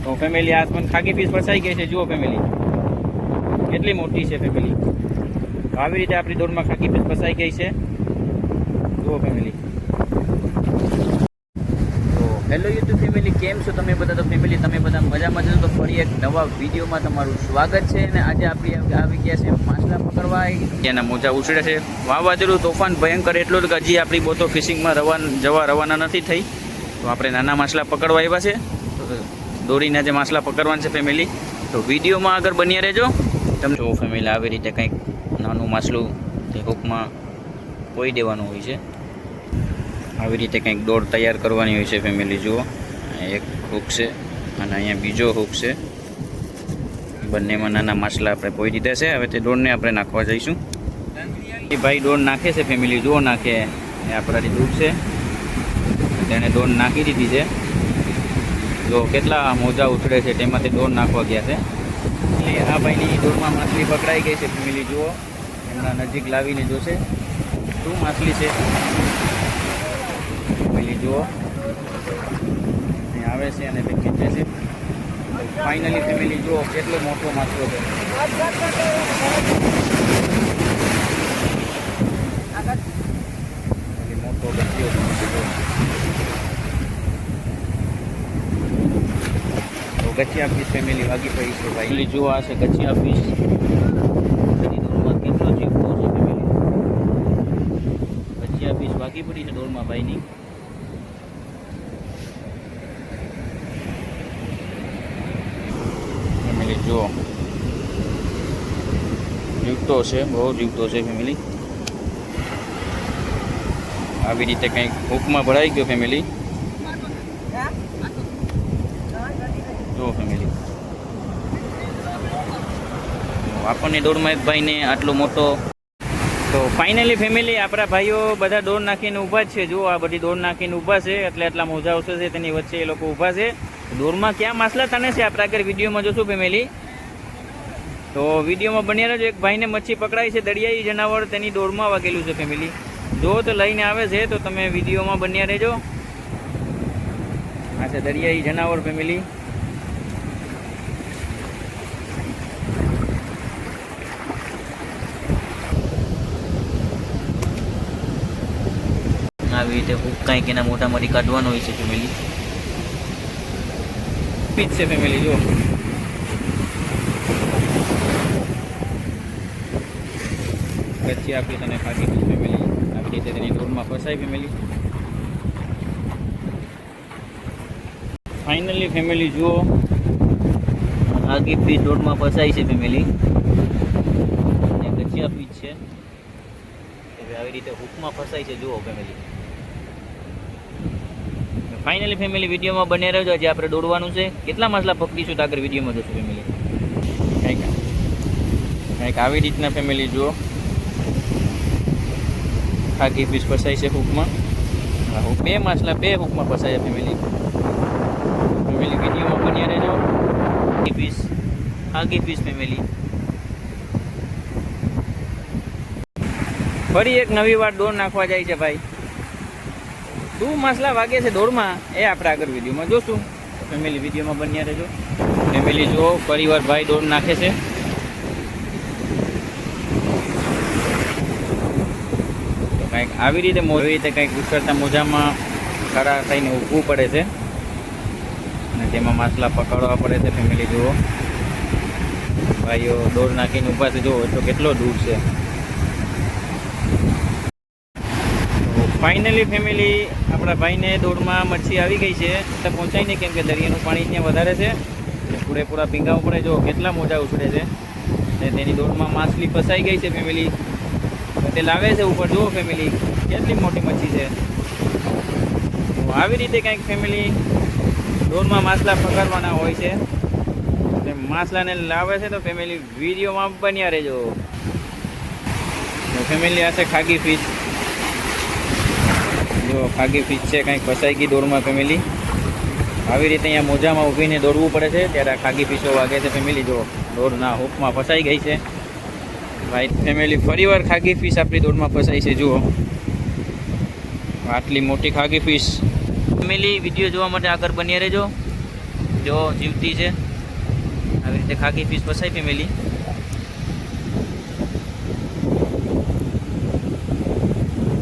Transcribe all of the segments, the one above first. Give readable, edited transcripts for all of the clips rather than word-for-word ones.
તો ફેમિલી આ પણ ખાગી ફિશ ફસાઈ ગઈ છે, જુઓ ફેમિલી કેટલી મોટી છે ફેમિલી. તો આવી રીતે આપણી દોરમાં ખાગી ફિશ ફસાઈ ગઈ છે, જુઓ ફેમિલી. તો હેલો યુટ્યુબ ફેમિલી, કેમ છો તમે બધા? તો ફેમિલી તમે બધા મજામાં છો? તો ફરી એક નવા વિડીયોમાં તમારું સ્વાગત છે. અને આજે આપણે આવી ગયા છે માછલા પકડવા. એના મોજા ઉછળે છે. વાવાઝોડું તોફાન ભયંકર એટલું કે હજી આપણી બોતો ફિશિંગમાં રવાના નથી થઈ. તો આપણે નાના માછલા પકડવા આવ્યા છે. તો દોરીને જે માછલા પકડવાના છે ફેમિલી, તો વિડીયોમાં આગળ બન્યા રહેજો. તમે જો ફેમિલી આવી રીતે કંઈક નાનું માછલું તે હૂકમાં કોઈ દેવાનું હોય છે. આવી રીતે કંઈક દોડ તૈયાર કરવાની હોય છે ફેમિલી. જુઓ એક હૂક છે અને અહીંયા બીજો હૂક છે. બંનેમાં નાના માછલા આપણે પોઈ દીધા છે. હવે તે દોડને આપણે નાખવા જઈશું. એ ભાઈ દોડ નાખે છે ફેમિલી, જુઓ નાખે. એ આપણાથી દૂર છે, તેણે દોડ નાખી દીધી છે. જો કેટલા મોજા ઉછળે છે, તેમાંથી દોડ નાખવા ગયા છે. એટલે આ ભાઈની દોડમાં માછલી પકડાઈ ગઈ છે ફેમિલી. જુઓ એમના નજીક લાવીને જોશે શું માછલી છે ફેમિલી. જુઓ અહીં આવે છે અને તે ખેંચે છે. ફાઇનલી ફેમિલી જુઓ કેટલો મોટો માછલો છે. મોટો ગચ્ચિયો ગચ્ચિયા ફિશ ફેમિલી વાગી પડી છે ભાઈ. જુઓ આ છે ગચ્ચિયા ફિશ. દોરમાં કેટલો જીવતો છે ફેમિલી. ગચ્ચિયા ફિશ વાગી પડી છે દોરમાં ભાઈની. ફેમિલી જુઓ જીવતો છે, બહુ જીવતો છે ફેમિલી. આવી રીતે કંઈક હૂકમાં ભરાઈ ગયો ફેમિલી. જો ફેમિલી આપણને દોડમાં એક ભાઈને આટલો મોટો. તો ફાઇનલી ફેમિલી આપણા ભાઈઓ બધા દોડ નાખીને ઊભા જ છે. જુઓ આ બધી દોડ નાખીને ઊભા છે, એટલે આટલા મોજા આવશે છે તેની વચ્ચે એ લોકો ઊભા છે. દોરમાં ક્યાં માછલા તને છે આપણે આગળ વિડીયોમાં જોશું ફેમિલી. તો વિડીયોમાં બન્યા રહેજો. એક ભાઈને મચ્છી પકડાઈ છે, દરિયાઈ જનાવર તેની દોરમાં વાગેલું છે ફેમિલી. જો તો લઈને આવે છે તો તમે વિડીયોમાં બન્યા રહેજો. આ છે દરિયાઈ જનાવર ફેમિલી. આવી રીતે હૂક કાંઈક એના મોટામાંથી કાઢવાનો હોય છે ફેમિલી. પીચ છે ફેમિલી. જો ગચ્ચિયા ફિશ અને ખાગી ફિશ ફેમિલી આવી રીતે તેની દોડમાં ફસાય ફેમિલી. ફાઇનલી ફેમિલી જુઓ ખાગી ફિશ દોડમાં ફસાય છે ફેમિલી. અને ગચ્ચિયા ફિશ છે આવી રીતે હૂકમાં ફસાય છે. જુઓ ફેમિલી. ફાઇનલી ફેમિલી વિડીયોમાં બને રહેજો. આજે આપણે દોડવાનું છે. કેટલા માછલા પકડીશું તો આગળ વિડીયોમાં જોશું ફેમિલી. કંઈક આવી રીતના ફેમિલી જુઓ ખાગી ફિશ ફસાય છે હૂકમાં. બે માછલા બે હૂકમાં ફસાય ફેમિલી. ફેમિલી વિડીયોમાં બન્યા રહેજો. ખાગી ફિશ ફેમિલી. ફરી એક નવી વાર દોડ નાખવા જાય છે ભાઈ. શું માછલા વાગે છે દોડમાં એ આપણે આગળ વિડીયોમાં જોશું. ફેમિલી વિડીયોમાં બન્યા રહેજો. ફેમિલી જુઓ પરિવાર ભાઈ દોડ નાખે છે. તો કંઈક આવી રીતે કંઈક ઉછળતા મોજામાં ખરા થઈને ઊભવું પડે છે અને તેમાં માછલા પકડવા પડે છે ફેમિલી. જુઓ ભાઈઓ દોડ નાખીને ઊભા છે. જુઓ તો કેટલો દૂર છે. ફાઇનલી ફેમિલી આપણા ભાઈને દોડમાં મચ્છી આવી ગઈ છે. તો પહોંચાય નહીં કેમ કે દરિયાનું પાણી ત્યાં વધારે છે. પૂરેપૂરા પીંગાવું પડે. જો કેટલા મોજા ઉછળે છે. અને તેની દોડમાં માછલી ફસાઈ ગઈ છે ફેમિલી. તે લાવે છે ઉપર. જુઓ ફેમિલી કેટલી મોટી મચ્છી છે. તો આવી રીતે કંઈક ફેમિલી દોડમાં માછલા પકડવાના હોય છે. માછલાને લાવે છે તો ફેમિલી વિડીયોમાં બન્યા રહેજો. ફેમિલી આ છે ખાગી ફિશ. જો ખાગી ફિશ છે કંઈક ફસાઈ ગઈ દોડમાં ફેમિલી. આવી રીતે અહીંયા મોજામાં ઊભીને દોડવું પડે છે ત્યારે આ ખાગી ફિશો વાગે છે ફેમિલી. જો દોડના હૂકમાં ફસાઈ ગઈ છે ભાઈ ફેમિલી. ફરીવાર ખાગી ફિશ આપણી દોડમાં ફસાઈ છે. જુઓ આટલી મોટી ખાગી ફિશ ફેમિલી. વિડીયો જોવા માટે આગળ બન્યા રહેજો. જો જીવતી છે. આવી રીતે ખાગી ફિશ ફસાઈ ફેમિલી.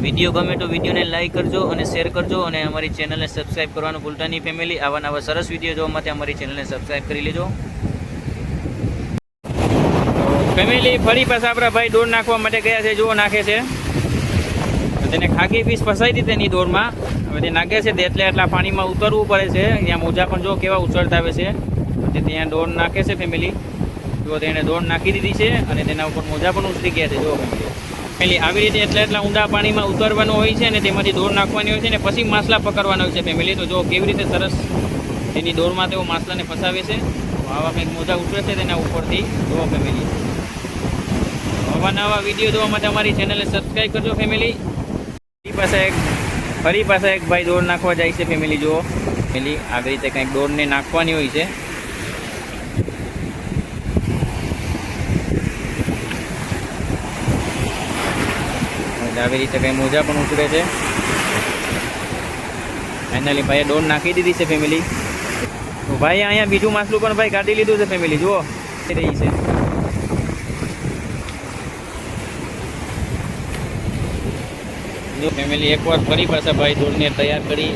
વિડીયો ગમે તો વિડીયોને લાઈક કરજો અને શેર કરજો અને અમારી ચેનલને સબસ્ક્રાઈબ કરવાનું ભૂલતા નહીં ફેમિલી. આવા નવા સરસ વિડીયો જોવા માટે અમારી ચેનલને સબસ્ક્રાઈબ કરી લેજો ફેમિલી. ફરી પાછા આપણા ભાઈ દોર નાખવા માટે ગયા છે. જુઓ નાખે છે. તેને ખાગી ફિશ ફસાઈ હતી તેની દોરમાં. હવે તે નાખે છે એટલે એટલા પાણીમાં ઉતરવું પડે છે. ત્યાં મોજા પણ જો કેવા ઉછળતા આવે છે. તે ત્યાં દોર નાખે છે ફેમિલી. જો તેણે દોર નાખી દીધી છે અને તેના ઉપર મોજા પણ ઉતરી ગયા છે. જો ફેમિલી આવી રીતે એટલા ઊંડા પાણીમાં ઉતરવાનું હોય છે અને તેમાંથી દોર નાખવાની હોય છે અને પછી માછલા પકડવાના હોય છે ફેમિલી. તો જો કેવી રીતે સરસ તેની દોરમાં તેઓ માછલાને ફસાવે છે. આવા કંઈક મોજા ઉતરે છે તેના ઉપરથી. જો ફેમિલી નવા નવા વિડીયો જોવા માટે અમારી ચેનલને સબસ્ક્રાઈબ કરજો ફેમિલી. ફરી પાછા એક ભાઈ દોર નાખવા જાય છે ફેમિલી. જુઓ ફેમિલી આવી રીતે કંઈક દોરને નાખવાની હોય છે. આવી રીતે કંઈ મોજા પણ ઉતરે છે. ફાઇનલી ભાઈએ દોર નાખી દીધી છે ફેમિલી. તો ભાઈ અહીંયા બીજું માછલું પણ ભાઈ કાઢી લીધું છે ફેમિલી. જુઓ રહી છે. જો ફેમિલી એકવાર ફરી પાછા ભાઈ દોરને તૈયાર કરી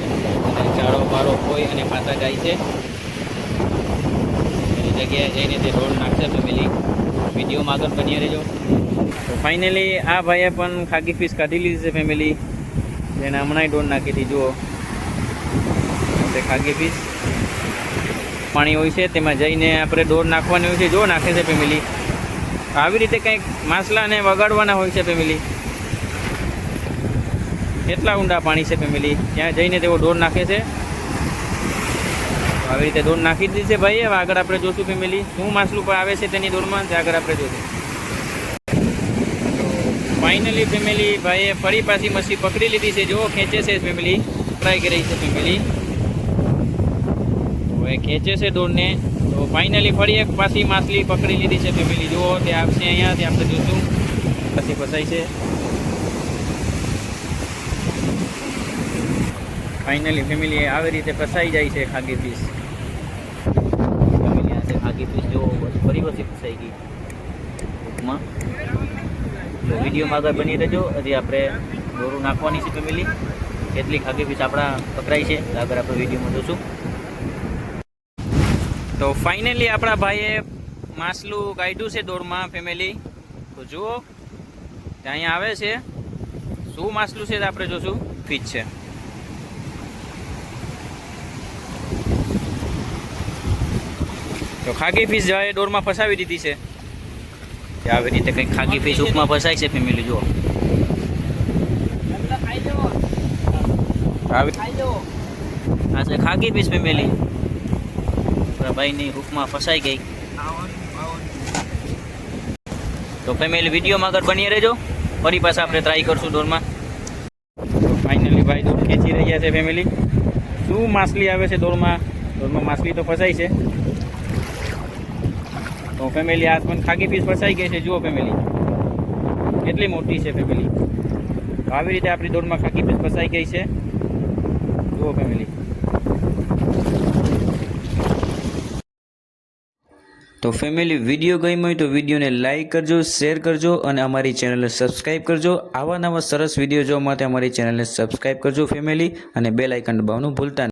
અને ચાળો બારો હોય અને પાછા જાય છે. એની જગ્યાએ જઈને તે દોર નાખશે ફેમિલી. વિડીયોમાં આગળ બની રહેજો. તો ફાઇનલી આ ભાઈએ પણ ખાગી ફિશ કાઢી લીધી છે ફેમિલી. જેને હમણાં દોર નાખી હતી. જુઓ તે ખાગી ફિશ પાણી હોય છે તેમાં જઈને આપણે દોર નાખવાની હોય છે. જો નાખે છે ફેમિલી. આવી રીતે કંઈક માછલાને વગાડવાના હોય છે ફેમિલી. કેટલા ઊંડા પાણી છે ફેમિલી. ત્યાં જઈને તેઓ દોર નાખે છે. આવી રીતે દોર નાખી દીધી છે ભાઈ. હવે આગળ આપણે જોશું ફેમિલી શું માછલું આવે છે તેની દોરમાં. ત્યાં આગળ આપણે જોશું. ફાઇનલી ફેમિલી ભાઈએ ફરી પાછી મચ્છી પકડી લીધી છે. જો ખેંચે છે ફેમિલી. ટ્રાય કરી છે ફેમિલી. હવે ખેંચે છે દોરને. તો ફાઇનલી ફરી એક પાછી માછલી પકડી લીધી છે ફેમિલી. જુઓ તે આવશે અહીંયા. તે આપણે જોશું પછી ફસાય છે. ફાઇનલી ફેમિલી આવી રીતે ફસાઈ જાય છે ખાગી ફિશ. ફેમિલી આ છે ખાગી ફિશ. જો ફરી પછી ફસાઈ ગઈ ટૂંકમાં. તો વિડીયોમાં આગળ બની રહેજો. હજી આપણે દોરું નાખવાની છે ફેમિલી. કેટલી ખાગી ફિશ આપણા પકડાઈ છે આગળ આપણે વિડીયોમાં જોશું. તો ફાઇનલી આપણા ભાઈએ માછલું કાઢ્યું છે દોરમાં ફેમિલી. તો જુઓ અહીંયા આવે છે. શું માછલું છે આપણે જોશું. ફિશ છે. તો ખાગી ફિશ જાય દોરમાં ફસાવી દીધી છે. આવી રીતે કંઈક ખાગી ફિશ ઉપમાં ફસાય છે ફેમિલી. જુઓ આ છે ખાગી ફિશ ફેમિલી. ભાઈની હુકમાં ફસાઈ ગઈ. તો ફેમિલી વિડીયોમાં આગળ બની રહેજો. ફરી પાછા આપણે ટ્રાય કરશું દોરમાં. ફાઇનલી ભાઈ દોર ખેંચી રહ્યા છે ફેમિલી. શું માછલી આવે છે દોરમાં. દોરમાં માછલી તો ફસાઈ છે. તો ફેમિલી આ પણ ખાગી ફિશ ફસાઈ ગઈ છે. જુઓ ફેમિલી કેટલી મોટી છે ફેમિલી. આવી રીતે આપણી દોરમાં ખાગી ફિશ ફસાઈ ગઈ છે. જુઓ ફેમિલી. તો ફેમિલી વિડીયો ગમ્યો હોય તો વિડીયોને લાઈક કરજો, શેર કરજો અને અમારી ચેનલને સબસ્ક્રાઈબ કરજો. આવા નવા સરસ વિડીયો જોવા માટે અમારી ચેનલને સબસ્ક્રાઈબ કરજો ફેમિલી. અને બેલ આઇકન દબાવવાનું ભૂલતા નહીં.